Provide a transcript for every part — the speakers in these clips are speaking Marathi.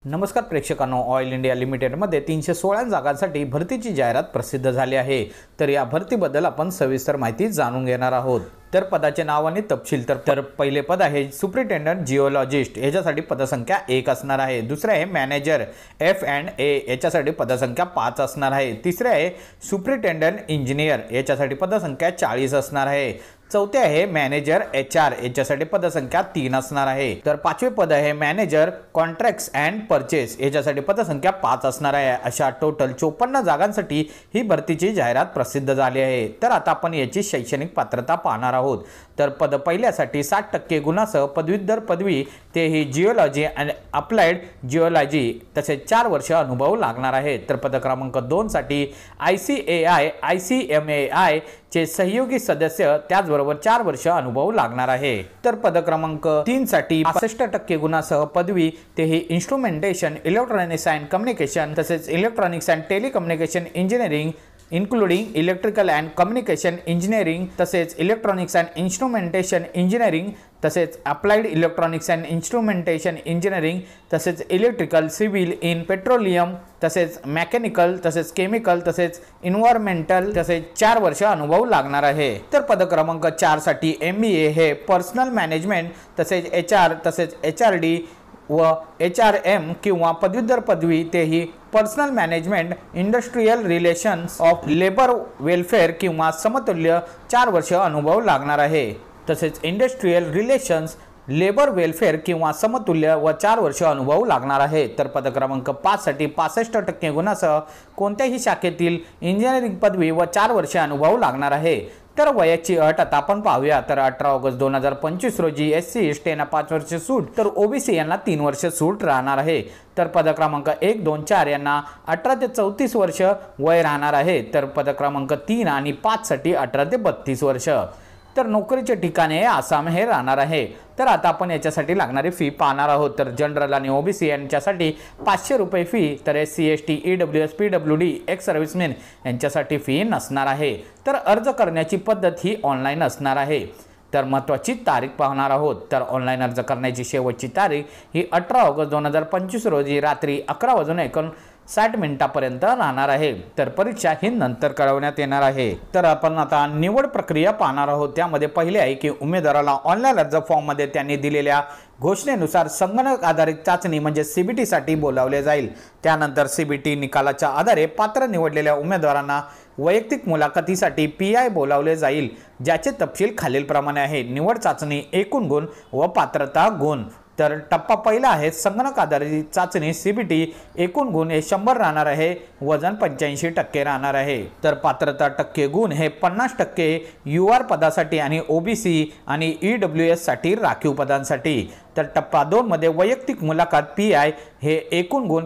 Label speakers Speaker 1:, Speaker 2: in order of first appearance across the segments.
Speaker 1: नमस्कार प्रेक्षकांनो, ऑइल इंडिया लिमिटेडमध्ये 316 जागांसाठी भरतीची जाहिरात प्रसिद्ध झाली आहे। तर या भरतीबद्दल आपण सविस्तर माहिती जाणून घेणार आहोत। तर पदाचे नाव आणि तपशील तर पहिले पद आहे सुपरिटेंडंट जिओलॉजिस्ट, याच्यासाठी पदसंख्या 1 असणार आहे। दुसरे आहे मॅनेजर F&A, याच्यासाठी पदसंख्या 5 असणार आहे। तिसरे आहे सुपरिटेंडंट इंजिनियर, याच्यासाठी पदसंख्या 40 असणार आहे। चौथे आहे मॅनेजर HR, याच्यासाठी पदसंख्या 3 असणार आहे। तर पाचवे पद आहे मॅनेजर कॉन्ट्रॅक्ट्स अँड परचेस, याच्यासाठी पदसंख्या 5 असणार आहे। अशा टोटल 54 जागांसाठी ही भरतीची जाहिरात प्रसिद्ध झाली आहे। तर आता आपण याची शैक्षणिक पात्रता पाहणार आहोत। तर पद पहिल्यासाठी 60% गुणासह पदवीधर पदवी, तेही जिओलॉजी आणि अप्लाइड जिओलॉजी, तसेच 4 वर्ष अनुभव लागणार आहे। तर पद क्रमांक 2 साठी ICAI ICMAI चे सहयोगी सदस्य, त्याचबरोबर 4 वर्ष अनुभव लागणार आहे। तर पद क्रमांक 3 साठी 65% गुणासह पदवी, तेही इन्स्ट्रुमेंटेशन, इलेक्ट्रॉनिक्स अँड कम्युनिकेशन, तसेच electronics and telecommunication engineering including electrical and communication engineering, तसेच इलेक्ट्रॉनिक्स अँड इन्स्ट्रुमेंटेशन इंजिनिअरिंग, तसेच applied electronics and instrumentation engineering, तसेच इलेक्ट्रिकल, सिव्हिल, इन पेट्रोलियम, तसेच मेकॅनिकल, तसेच केमिकल, तसेच इन्व्हायरमेंटल, तसेच 4 वर्ष अनुभव लागणार आहे। तर पद क्रमांक 4 साठी MBA हे पर्सनल मॅनेजमेंट, तसेच HR, तसेच HRD व HRM किंवा पदवीधर पदवी, तेही personal management, industrial relations of labour welfare किंवा समतुल्य 4 वर्ष अनुभव लागणार आहे। तसेच इंडस्ट्रियल रिलेशन्स, लेबर वेलफेअर किंवा समतुल्य व 4 वर्ष अनुभव लागणार आहे। तर पद क्रमांक 5 साठी 65% गुणासह कोणत्याही शाखेतील इंजिनिअरिंग पदवी व 4 वर्ष अनुभव लागणार आहे। तर वयाची अट आता आपण पाहूया। तर 18 ऑगस्ट 2025 रोजी SC ST यांना 5 वर्ष सूट, तर OBC यांना 3 वर्ष सूट राहणार आहे। तर पद क्रमांक 1, 2, 4 यांना 18 ते 34 वर्ष वय राहणार आहे। तर पद क्रमांक 3 आणि 5 साठी 18 ते 32 वर्ष। तर नोकरीचे ठिकाणे आसाम हे राहणार आहे। तर आता आपण याच्यासाठी लागणारी फी पाहणार आहोत। तर जनरल आणि OBC यांच्यासाठी 500 रुपये फी, तर SC ST EWS PWD ex serviceman यांच्यासाठी फी नसणार आहे। तर अर्ज करण्याची पद्धत ही ऑनलाईन असणार आहे। तर महत्त्वाची तारीख पाहणार आहोत। तर ऑनलाईन अर्ज करण्याची शेवटची तारीख ही 18 ऑगस्ट 2025 रोजी रात्री 11:59 पर्यंत राहणार आहे। तर परीक्षा ही नंतर कळवण्यात येणार आहे। तर आपण आता निवड प्रक्रिया पाहणार आहोत। त्यामध्ये पहिले आहे की उमेदवाराला ऑनलाईन अर्ज फॉर्ममध्ये त्यांनी दिलेल्या घोषणेनुसार संगणक आधारित चाचणी म्हणजे CBT साठी बोलावले जाईल। त्यानंतर CBT निकालाच्या आधारे पात्र निवडलेल्या उमेदवारांना वैयक्तिक मुलाखतीसाठी PI बोलावले जाईल, ज्याचे तपशील खालीलप्रमाणे आहे। निवड चाचणी, एकूण गुण व पात्रता गुण। तर टप्पा पहिला आहे संगणक आधारित चाचणी CBT, एकूण गुण हे 100 राहणार आहे, वजन 85% राहणार आहे। तर पात्रता टक्के गुण हे 50% UR पदासाठी आणि OBC आणि EWS साठी राखीव पदांसाठी। तर टप्पा 2 मध्ये वैयक्तिक मुलाखत PI हे एकूण गुण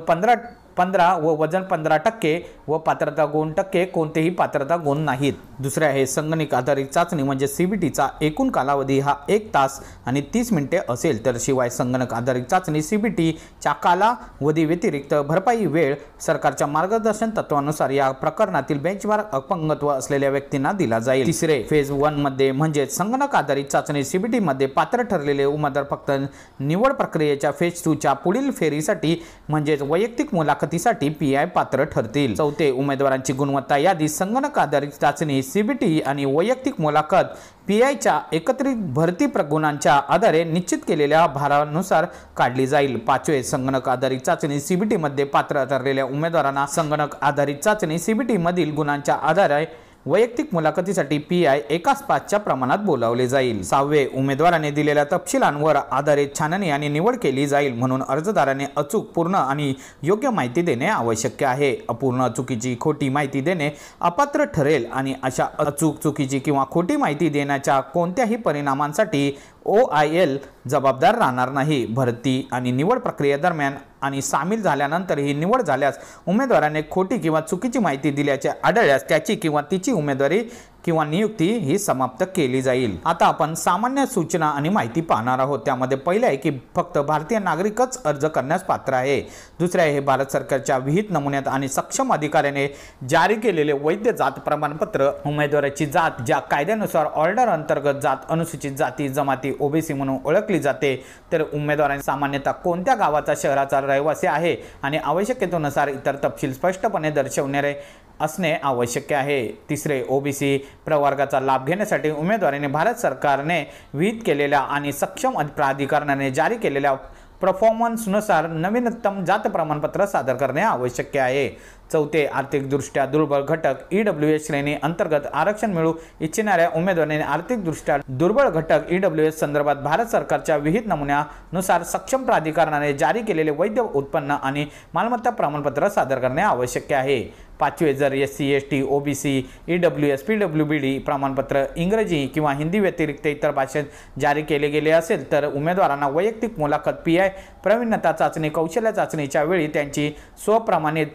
Speaker 1: 15 व वजन 15% व पात्रता गुण टक्के, कोणतेही पात्रता गुण नाहीत। दुसरे आहे संगणक आधारित चाचणी म्हणजे CBTचा एकूण कालावधी हा 1 तास आणि 30 मिनिटे असेल। तर शिवाय संगणक आधारित चाचणी CBT च्या कालावधी व्यतिरिक्त भरपाई वेळ सरकारच्या मार्गदर्शन तत्वानुसार या प्रकरणातील बेंचमार्क अपंगत्व असलेल्या व्यक्तींना दिला जाईल। तिसरे फेज 1 मध्ये म्हणजे संगणक आधारित चाचणी CBT मध्ये पात्र ठरलेले उमेदवार फक्त निवड प्रक्रियेच्या फेज 2 च्या पुढील फेरीसाठी म्हणजे वैयक्तिक मुलाखतीसाठी PI पात्र ठरतील। चौथे, उमेदवारांची गुणवत्ता यादी संगणक आधारित चाचणी CBT आणि वैयक्तिक मुलाखत PI च्या एकत्रित भरती गुणांच्या आधारे निश्चित केलेल्या भारानुसार काढली जाईल। पाचवे, संगणक आधारित चाचणी CBT मध्ये पात्र ठरलेल्या उमेदवारांना संगणक आधारित चाचणी CBT मधील गुणांच्या आधारे वैयक्तिक मुलाखतीसाठी PI 1:5च्या प्रमाणात बोलावले जाईल। 6वे, उमेदवाराने दिलेल्या तपशिलांवर आधारित छाननी आणि निवड केली जाईल, म्हणून अर्जदाराने अचूक, पूर्ण आणि योग्य माहिती देणे आवश्यक आहे। अपूर्ण, चुकीची, खोटी माहिती देणे अपात्र ठरेल आणि अशा अचूक, चुकीची किंवा खोटी माहिती देण्याच्या कोणत्याही परिणामांसाठी OIL जबाबदार राहणार नाही। भरती आणि निवड प्रक्रियेदरम्यान आणि सामील झाल्यानंतरही निवड झाल्यास उमेदवाराने खोटी किंवा चुकीची माहिती दिल्याचे आढळल्यास त्याची किंवा तिची उमेदवारी किंवा नियुक्ती ही समाप्त केली जाईल। आता आपण सामान्य सूचना आणि माहिती पाहणार आहोत। त्यामध्ये पहिले आहे की फक्त भारतीय नागरिकच अर्ज करण्यास पात्र आहे। दुसरे आहे हे भारत सरकारच्या विहित नमुन्यात आणि सक्षम अधिकाऱ्याने जारी केलेले वैध जात प्रमाणपत्र। उमेदवाराची जात ज्या कायद्यानुसार ऑर्डर अंतर्गत जात अनुसूचित जाती जमाती ओबीसी म्हणून ओळखली जाते, तर उमेदवाराने सामान्यतः कोणत्या गावाचा शहराचा रहिवासी आहे आणि आवश्यकतेनुसार इतर तपशील स्पष्टपणे दर्शवणारे असणे आवश्यक आहे। तिसरे, ओबीसी प्रवर्गाचा लाभ घेण्यासाठी उमेदवाराने भारत सरकारने विहित केलेल्या आणि सक्षम प्राधिकरणाने जारी केलेल्या परफॉर्मन्सनुसार नवीनतम जात प्रमाणपत्र सादर करणे आवश्यक आहे। चौथे, आर्थिकदृष्ट्या दुर्बळ घटक EWS श्रेणी अंतर्गत आरक्षण मिळू इच्छिणाऱ्या उमेदवाराने आर्थिकदृष्ट्या दुर्बळ घटक EWS संदर्भात भारत सरकारच्या विहित नमुन्यानुसार सक्षम प्राधिकरणाने जारी केलेले वैध उत्पन्न आणि मालमत्ता प्रमाणपत्र सादर करणे आवश्यक आहे। पाचवे, जर SC ST OBC EWS PWBD प्रमाणपत्र इंग्रजी किंवा हिंदी व्यतिरिक्त इतर भाषेत जारी केले गेले असेल तर उमेदवारांना वैयक्तिक मुलाखत PI प्रवीणता चाचणी कौशल्य चाचणीच्या वेळी त्यांची स्वप्रमाणित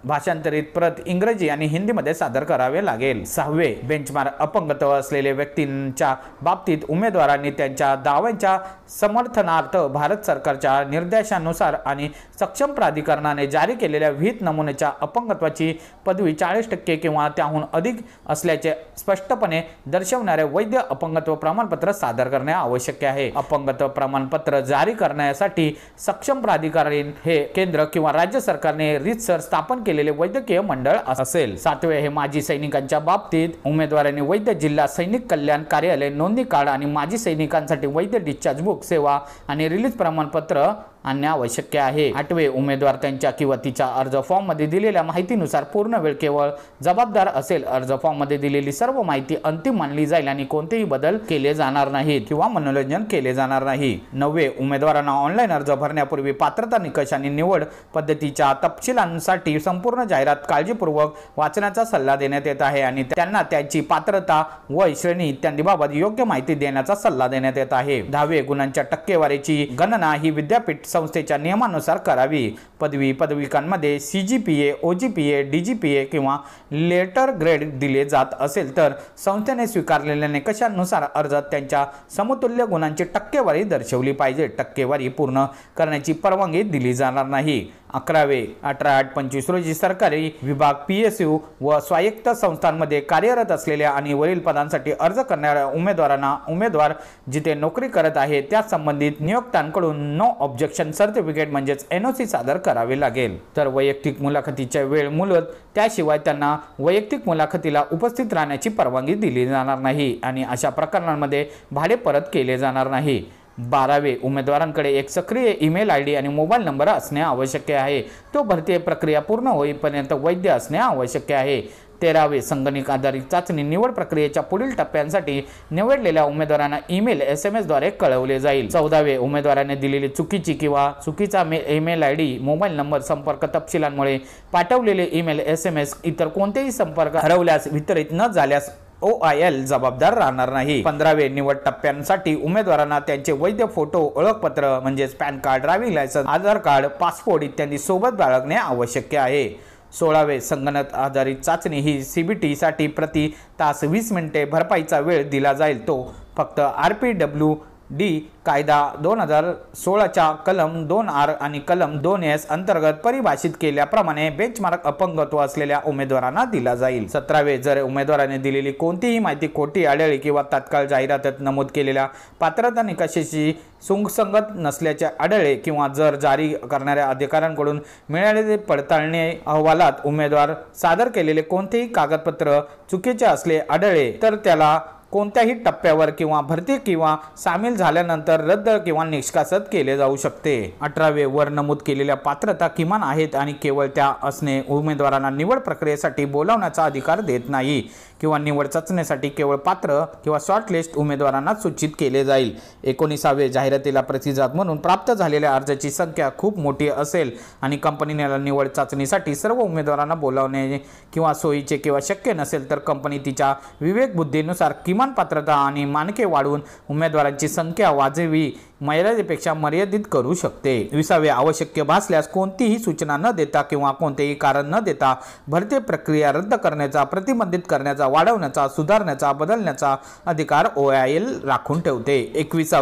Speaker 1: भाषांतरित प्रत इंग्रजी आणि हिंदीमध्ये सादर करावे लागेल। सहावे, बेंचमार्क अपंगत्व असलेल्या व्यक्तींच्या बाबतीत उमेदवारांनी त्यांच्या दाव्यांच्या समर्थनार्थ भारत सरकारच्या निर्देशानुसार आणि सक्षम प्राधिकरणाने जारी केलेल्या विहित नमुन्याच्या अपंगत्वाची पदवी 40% किंवा त्याहून अधिक असल्याचे स्पष्टपणे दर्शवणारे वैध अपंगत्व प्रमाणपत्र सादर करणे आवश्यक आहे। अपंगत्व प्रमाणपत्र जारी करण्यासाठी सक्षम प्राधिकारी हे केंद्र किंवा राज्य सरकारने रीतसर स्थापन केलेले वैद्यकीय मंडळ असेल। सातवे, हे माजी सैनिकांच्या बाबतीत उमेदवारांनी वैद्य जिल्हा सैनिक कल्याण कार्यालय नोंदणी कार्ड आणि माजी सैनिकांसाठी वैध डिस्चार्ज बुक सेवा आणि रिलीज प्रमाणपत्र आणणे आवश्यक आहे। आठवे, उमेदवार त्यांच्या किंवा तिच्या अर्ज फॉर्म मध्ये दिलेल्या माहितीनुसार पूर्ण वेळ केवळ जबाबदार असेल। अर्ज फॉर्म मध्ये दिलेली सर्व माहिती अंतिम मानली जाईल आणि कोणतेही बदल केले जाणार नाहीत किंवा मनोरंजन केले जाणार नाही। नववे, उमेदवारांना ऑनलाईन अर्ज भरण्यापूर्वी पात्रता निकष आणि निवड पद्धतीच्या तपशिलांसाठी संपूर्ण जाहिरात काळजीपूर्वक वाचण्याचा सल्ला देण्यात येत आहे आणि त्यांना त्यांची पात्रता वय श्रेणी इत्यादीबाबत योग्य माहिती देण्याचा सल्ला देण्यात येत आहे। 10वे, गुणांच्या टक्केवारीची गणना ही विद्यापीठ संस्थेच्या नियमानुसार करावी। पदविकांमध्ये CGPA OGPA DGPA किंवा लेटर ग्रेड दिले जात असेल तर संस्थेने स्वीकारलेल्या निकषांनुसार अर्जात त्यांच्या समतुल्य गुणांची टक्केवारी दर्शवली पाहिजे। टक्केवारी पूर्ण करण्याची परवानगी दिली जाणार नाही। 11वे, 18/8/25 रोजी सरकारी विभाग PSU व स्वायत्त संस्थांमध्ये कार्यरत असलेल्या आणि वरील पदांसाठी अर्ज करणाऱ्या उमेदवारांना उमेदवार जिथे नोकरी करत आहे त्या संबंधित नियोक्त्यांकडून नो ऑब्जेक्शन सर्टिफिकेट म्हणजेच NOC सादर करावे लागेल। तर वैयक्तिक मुलाखतीच्या वेळ मुदत त्याशिवाय त्यांना वैयक्तिक मुलाखतीला उपस्थित राहण्याची परवानगी दिली जाणार नाही आणि अशा प्रकरणांमध्ये भाडे परत केले जाणार नाही। 12वे, उमेदवारांकडे एक सक्रिय ईमेल ID आणि मोबाईल नंबर असणे आवश्यक आहे। तो भरती प्रक्रिया पूर्ण होईपर्यंत वैध असणे आवश्यक आहे। 13वे, संगणक आधारित चाचणी निवड प्रक्रियेच्या पुढील टप्प्यांसाठी निवडलेल्या उमेदवारांना ईमेल SMS द्वारे कळवले जाईल। 14वे, उमेदवाराने दिलेली चुकीची किंवा चुकीचा ईमेल ID मोबाईल नंबर संपर्क तपशिलांमुळे पाठवलेले ईमेल SMS इतर कोणतेही संपर्क हरवल्यास वितरित न झाल्यास OIL जबाबदार राहणार नाही। 15वे, निवड टप्प्यांसाठी उमेदवारांना त्यांचे वैध फोटो ओळखपत्र म्हणजेच पॅन कार्ड ड्रायव्हिंग लायसन्स आधार कार्ड पासपोर्ट इत्यादी सोबत बाळगणे आवश्यक आहे। 16वे, संगणक आधारित चाचणी ही CBT साठी प्रति तास 20 मिनिटे भरपाईचा वेळ दिला जाईल। तो फक्त RPWD कायदा 2016च्या कलम 2R आणि कलम 2S अंतर्गत परिभाषित केल्याप्रमाणे बेंचमार्क अपंगत्व असलेल्या उमेदवारांना दिला जाईल। 17वे, जर उमेदवाराने दिलेली कोणतीही माहिती खोटी आढळली किंवा तात्काळ जाहिरातीत नमूद केलेल्या पात्रता निकषाशी सुसंगत नसल्याचे आढळले किंवा जर जारी करणाऱ्या अधिकाऱ्यांकडून मिळालेले पडताळणी अहवालात उमेदवार सादर केलेले कोणतेही कागदपत्र चुकीचे असले आढळले तर त्याला कोणत्याही टप्प्यावर किंवा भरती किंवा सामील झाल्यानंतर रद्द किंवा निष्कासित केले जाऊ शकते। 18वे, वर नमूद केलेल्या पात्रता किमान आहेत आणि केवळ त्या असणे उमेदवारांना निवड प्रक्रियेसाठी बोलावण्याचा अधिकार देत नाही किंवा निवड चाचणीसाठी केवळ पात्र किंवा शॉर्टलिस्ट उमेदवारांना सूचित केले जाईल। 19वे, जाहिरातीला प्रतिसाद म्हणून प्राप्त झालेल्या अर्जाची संख्या खूप मोठी असेल आणि कंपनीने निवड चाचणीसाठी सर्व उमेदवारांना बोलावणे किंवा सोयीचे किंवा शक्य नसेल तर कंपनी तिच्या विवेकबुद्धीनुसार किमान किमान पात्रता आणि मानके वाढवून उमेदवारांची संख्या वाजवी मर्यादेपेक्षा मर्यादित करू शकते। 20 आवश्यक भासल्यास कोणतीही सूचना न देता किंवा कोणतेही कारण न देता भरती प्रक्रिया रद्द करण्याचा, प्रतिबंधित करण्याचा, वाढवण्याचा, सुधारण्याचा, बदलण्याचा अधिकार OIL राखून ठेवते। 21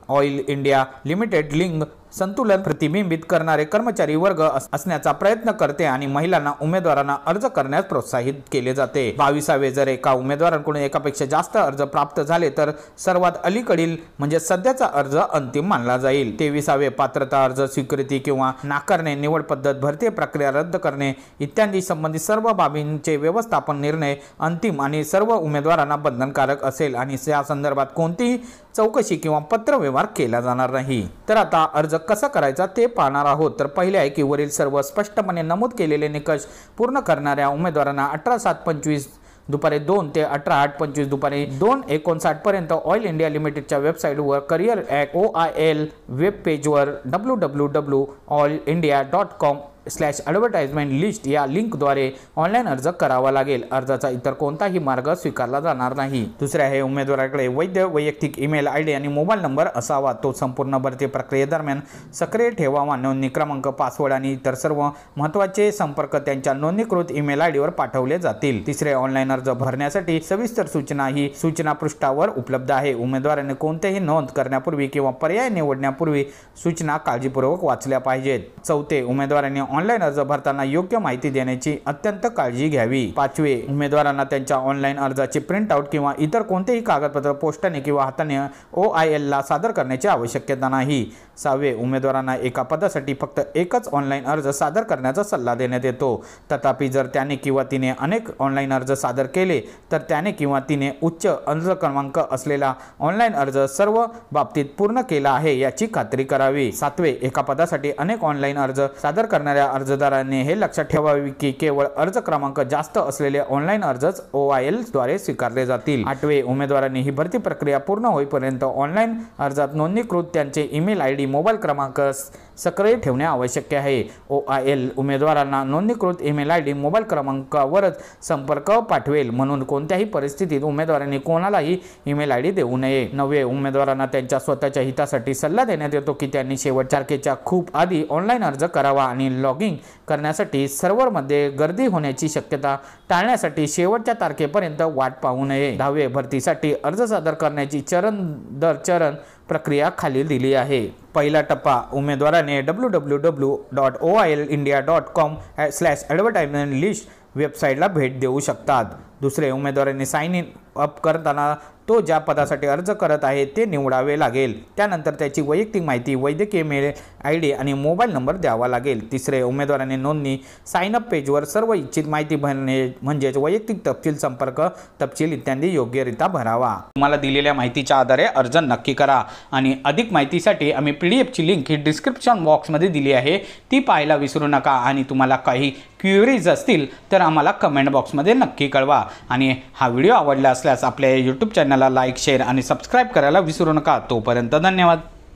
Speaker 1: ऑइल इंडिया लिमिटेड लिंग संतुलन प्रतिबिंबित करणारे कर्मचारी वर्ग असण्याचा प्रयत्न करते आणि महिलांना उमेदवारांना अर्ज करण्यास प्रोत्साहित केले जाते। 22 जर एका उमेदवारांकडून एकापेक्षा जास्त अर्ज प्राप्त झाले तर सर्वात अलीकडील म्हणजे सध्याचा अर्ज अंतिम मानला जाईल। 23 पात्रता अर्ज स्वीकृती किंवा नाकारणे, निवड पद्धत, भरती प्रक्रिया रद्द करणे इत्यादी संबंधित सर्व बाबींचे व्यवस्थापन निर्णय अंतिम आणि सर्व उमेदवारांना बंधनकारक असेल आणि या संदर्भात कोणतीही चौकशी किंवा पत्रव्यवहार केला जाणार नाही। तर आता अर्ज कसा करायचा ते पाहणार आहोत। तर पहिले आहे की वरील सर्व स्पष्टपणे नमूद केलेले निकष पूर्ण करणाऱ्या उमेदवारांना 18/7/25 दुपारी 2 ते 18/8/25 दुपारी 2:59 पर्यंत ऑइल इंडिया लिमिटेडच्या वेबसाईटवर करिअर OIL वेब पेजवर www.oilindia.com/advertisement list या लिंकद्वारे ऑनलाईन अर्ज करावा लागेल। अर्जाचा इतर कोणताही मार्ग स्वीकारला जाणार नाही। दुसरे आहे उमेदवाराकडे वैध वैयक्तिक ईमेल ID आणि मोबाईल नंबर असावा। तो संपूर्ण भरती प्रक्रियेदरम्यान सक्रिय ठेवावा। नोंदणी क्रमांक, पासवर्ड आणि इतर सर्व महत्त्वाचे संपर्क त्यांच्या नोंदणीकृत ईमेल ID वर पाठवले जातील। तिसरे ऑनलाईन अर्ज भरण्यासाठी सविस्तर सूचना ही सूचना पृष्ठावर उपलब्ध आहे। उमेदवाराने कोणतेही नोंद करण्यापूर्वी किंवा पर्याय निवडण्यापूर्वी सूचना काळजीपूर्वक वाचल्या पाहिजेत। चौथे उमेदवारांनी ऑनलाईन अर्ज भरताना योग्य माहिती देण्याची अत्यंत काळजी घ्यावी। 5 उमेदवारांना त्यांच्या ऑनलाईन अर्जाचे प्रिंटआउट किंवा इतर कोणतेही कागदपत्र पोस्टाने किंवा हाताने OIL ला सादर करण्याची आवश्यकता नाही। 6 उमेदवारांना एका पदासाठी फक्त एकच ऑनलाईन अर्ज सादर करण्याचा सल्ला देण्यात येतो। तथापि जर त्याने किंवा तिने अनेक ऑनलाईन अर्ज सादर केले तर त्याने किंवा तिने उच्च अर्ज क्रमांक असलेला ऑनलाईन अर्ज सर्व बाबतीत पूर्ण केला आहे याची खात्री करावी। 7 एका पदासाठी अनेक ऑनलाईन अर्ज सादर करणाऱ्या अर्जदारांनी हे लक्षात ठेवावे की केवळ अर्ज क्रमांक जास्त असलेले ऑनलाईन अर्जच OIL द्वारे स्वीकारले जातील। 8 उमेदवारांनी ही भरती प्रक्रिया पूर्ण होईपर्यंत ऑनलाईन अर्जात नोंदणीकृत त्यांचे ईमेल ID, मोबाईल क्रमांक सक्रिय ठेवणे आवश्यक आहे। OIL उमेदवारांना नोंदणीकृत ईमेल ID, मोबाईल क्रमांकावरच संपर्क पाठवेल म्हणून कोणत्याही परिस्थितीत उमेदवारांनी कोणालाही ईमेल ID देऊ नये। 9 उमेदवारांना त्यांच्या स्वतःच्या हितासाठी सल्ला देण्यात येतो की त्यांनी शेवटच्या तारखेच्या खूप आधी ऑनलाईन अर्ज करावा आणि लॉगिंग करण्यासाठी सर्व्हरमध्ये गर्दी होण्याची शक्यता टाळण्यासाठी शेवटच्या तारखेपर्यंत वाट पाहू नये। 10 भरतीसाठी अर्ज सादर करण्याची चरण दर चरण प्रक्रिया खाली दिली आहे। पहिला टप्पा उमेदवाराने www.oilindia.com/advertisement list वेबसाईटला भेट देऊ शकतात। दुसरे उमेदवारांनी साइन इन अप करताना तो ज्या पदासाठी अर्ज करत आहे ते निवडावे लागेल। त्यानंतर त्याची वैयक्तिक माहिती, वैद्यकीय मेल ID आणि मोबाईल नंबर द्यावा लागेल। तिसरे उमेदवारांनी नोंदणी साइन अप पेजवर सर्व इच्छित माहिती भरणे म्हणजेच वैयक्तिक तपशील, संपर्क तपशील इत्यादी योग्यरित्या भरावा। तुम्हाला दिलेल्या माहितीच्या आधारे अर्ज नक्की करा आणि अधिक माहितीसाठी आम्ही PDF ची लिंक ही डिस्क्रिप्शन बॉक्समध्ये दिली आहे, ती पाहायला विसरू नका। आणि तुम्हाला काही क्वेरीज असतील तर आम्हाला कमेंट बॉक्समध्ये नक्की कळवा। आणि हा व्हिडिओ आवडला असल्यास आपल्या YouTube चॅनलला लाईक, शेअर आणि सबस्क्राईब करायला विसरू नका। तोपर्यंत धन्यवाद।